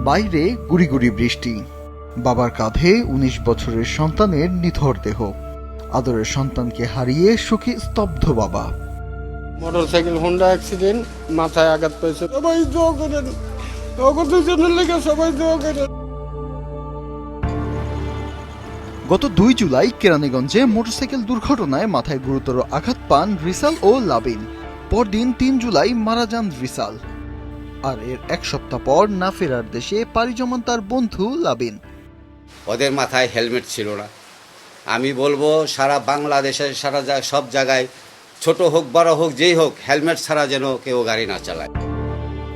বাইরে গুড়ি গুড়ি বৃষ্টি, বাবার কাঁধে ১৯ বছরের সন্তানের নিথর দেহ। আদরের সন্তানকে হারিয়ে সুখী স্তব্ধ বাবা। মোটরসাইকেল হোন্ডা অ্যাক্সিডেন্ট, মাথায় আঘাত পেয়েছে। সবাই দোয়া করেন, দুজনের লেগে সবাই দোয়া করেন। গত ২ জুলাই কেরানীগঞ্জে মোটরসাইকেল দুর্ঘটনায় মাথায় গুরুতর আঘাত পান রিসাল ও লাবিন। পরদিন ৩ জুলাই মারা যান রিসাল। আর এর এক সপ্তাহ পর না ফেরার দেশে পাড়ি জমান তার বন্ধু লাবিন। ওদের মাথায় হেলমেট ছিল না। আমি বলবো সারা বাংলাদেশের সব জায়গায়, ছোট হোক বড় হোক যেই হোক, হেলমেট ছাড়া যেন কেউ গাড়ি না চালায়।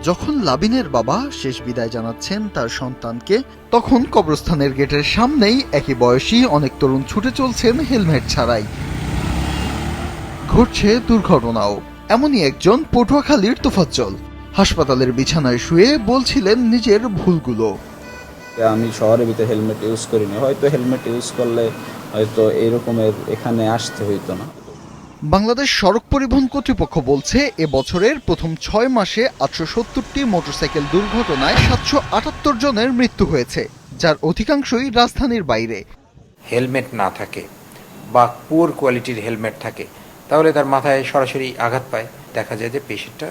যখন লাবিনের বাবা শেষ বিদায় জানাচ্ছেন তার সন্তানকে, তখন কবরস্থানের গেটের সামনেই একই বয়সী অনেক তরুণ ছুটে চলছেন হেলমেট ছাড়াই। ঘটছে দুর্ঘটনাও। এমনই একজন পটুয়াখালীর তোফাজ্জল হাসপাতালের বিছানায় শুয়ে বলছিলেন নিজের ভুলগুলো। আমি শহরের ভিতরে হেলমেট ইউজ করিনি, হয়তো হেলমেট ইউজ করলে হয়তো এরকমের এখানে আসতে হইতো না। বাংলাদেশ সড়ক পরিবহন কর্তৃপক্ষ বলছে, এবছরের প্রথম ৬ মাসে ৮৭০টি মোটরসাইকেল দুর্ঘটনায় ৭৭৮ জনের মৃত্যু হয়েছে, যার অধিকাংশই রাজধানীর বাইরে। হেলমেট না থাকে বা পুয়ার কোয়ালিটির হেলমেট থাকে, তাহলে তার মাথায় সরাসরি আঘাত পায়। দেখা যায় যে পেশেন্টটা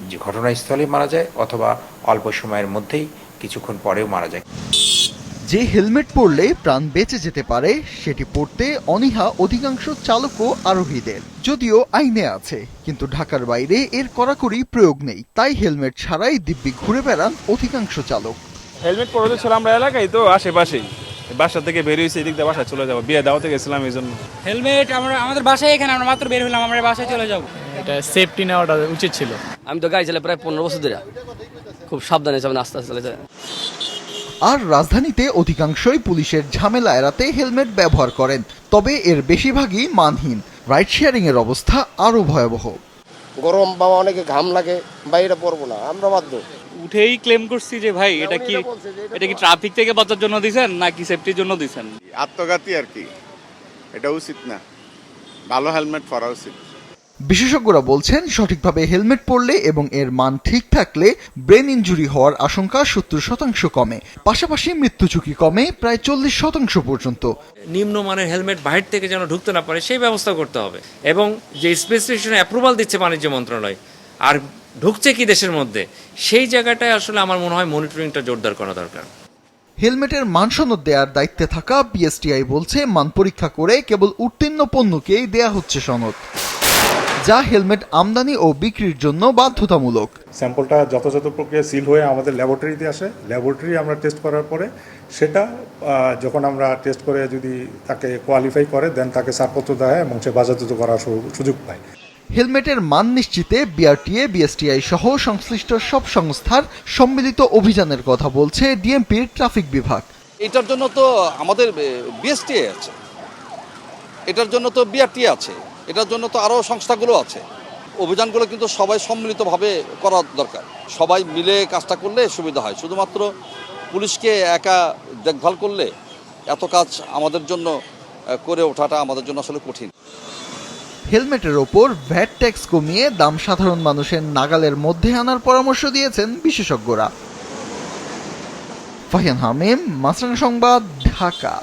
যে ঘটনাস্থলে মারা যায়, অথবা অল্প সময়ের মধ্যেই কিছুক্ষণ পরেও মারা যায়। যে হেলমেট পরলে প্রাণ বেঁচে যেতে পারে, সেটি পরতে অনীহা অধিকাংশ চালক ও আরোহীদের। যদিও আইনে আছে, কিন্তু ঢাকার বাইরে এর কড়াকড়ি প্রয়োগ নেই। তাই হেলমেট ছাড়াই দিব্যি ঘুরে বেড়ান অধিকাংশ চালক। হেলমেট পরে ছিল আমরা এলাকায়, তো আশেপাশেই বাসা থেকে বেরিয়েছি, এদিক দিয়ে বাসায় চলে যাবো, বিয়ে দাওয়াতে গেছিলাম এই জন্য। হেলমেট আমাদের বাসায়, এখানে আমরা মাত্র বের হলাম, আমরা বাসায় চলে যাবো। এটা সেফটি নেওয়াটা উচিত ছিল। আমি তো গাড়ি চালাই প্রায় 15 বছর ধরে, খুব সাবধানে যাবেন, আস্তে আস্তে চলে যায়। আর রাজধানীতে অধিকাংশই পুলিশের ঝামেলা এড়াতে হেলমেট ব্যবহার করেন, তবে এর বেশিরভাগই মানহীন। রাইড শেয়ারিং এর অবস্থা আরো ভয়াবহ। গরম বাবা, অনেকে ঘাম লাগে, বাইরে পড়বো না, আমরা বাধ্য। উঠেই ক্লেম করছি যে ভাই এটা কি ট্রাফিক থেকে বাঁচার জন্য দিছেন নাকি সেফটির জন্য দিছেন? আত্মঘাতী আর কি, এটা উচিত না, ভালো হেলমেট পরা উচিত। বিশেষজ্ঞরা বলছেন, সঠিকভাবে হেলমেট পরলে এবং এর মান ঠিক থাকলে ব্রেন ইনজুরি হওয়ার আশঙ্কা ৭০% কমে, পাশাপাশি মৃত্যু ঝুঁকি কমে প্রায় ৪০% পর্যন্ত। নিম্নমানের হেলমেট বাহির থেকে যেন ঢুকতে না পারে সেই ব্যবস্থা করতে হবে, এবং যে স্পেসিফিকেশনে অ্যাপ্রুভাল দিচ্ছে বাণিজ্য মন্ত্রণালয়, আর ঢুকছে কি দেশের মধ্যে, সেই জায়গাটায় আসলে আমার মনে হয় মনিটরিংটা জোরদার করা দরকার। হেলমেটের মান সনদ দেওয়ার দায়িত্বে থাকা বিএসটিআই বলছে, মান পরীক্ষা করে কেবল উত্তীর্ণ পণ্যকেই দেয়া হচ্ছে সনদ, যা হেলমেট আমদানি ও বিক্রির জন্য বাধ্যতামূলক। স্যাম্পলটা যথাযথ প্রক্রিয়া সিল হয়ে আমাদের ল্যাবরেটরিতে আসে। ল্যাবরেটরি আমরা টেস্ট করার পরে সেটা যখন আমরা টেস্ট করে যদি তাকে কোয়ালিফাই করে, দেন তাকে ছাড়পত্র দেয় এবং সে বাজারজাত করার সুযোগ পায়। হেলমেটের মান নিশ্চিতে বিআরটিএ, বিএসটিআই সহ সংশ্লিষ্ট সব সংস্থার সম্মিলিত অভিযানের কথা বলছে ডিএমপির ট্রাফিক বিভাগ। এটার জন্য তো আমাদের বিএসটিআই আছে, এটার জন্য তো বিআরটিএ আছে, এটার জন্য তো আরও সংস্থাগুলো আছে। অভিযানগুলো কিন্তু সবাই সম্মিলিতভাবে করা দরকার, সবাই মিলে কাজটা করলে সুবিধা হয়। শুধুমাত্র পুলিশকে একা দেখভাল করলে এত কাজ আমাদের জন্য করে ওঠাটা আমাদের জন্য আসলে কঠিন। হেলমেটের ওপর ভ্যাট ট্যাক্স কমিয়ে দাম সাধারণ মানুষের নাগালের মধ্যে আনার পরামর্শ দিয়েছেন বিশেষজ্ঞরা। ফাহিয়ান হামিম, মাছরাঙা সংবাদ, ঢাকা।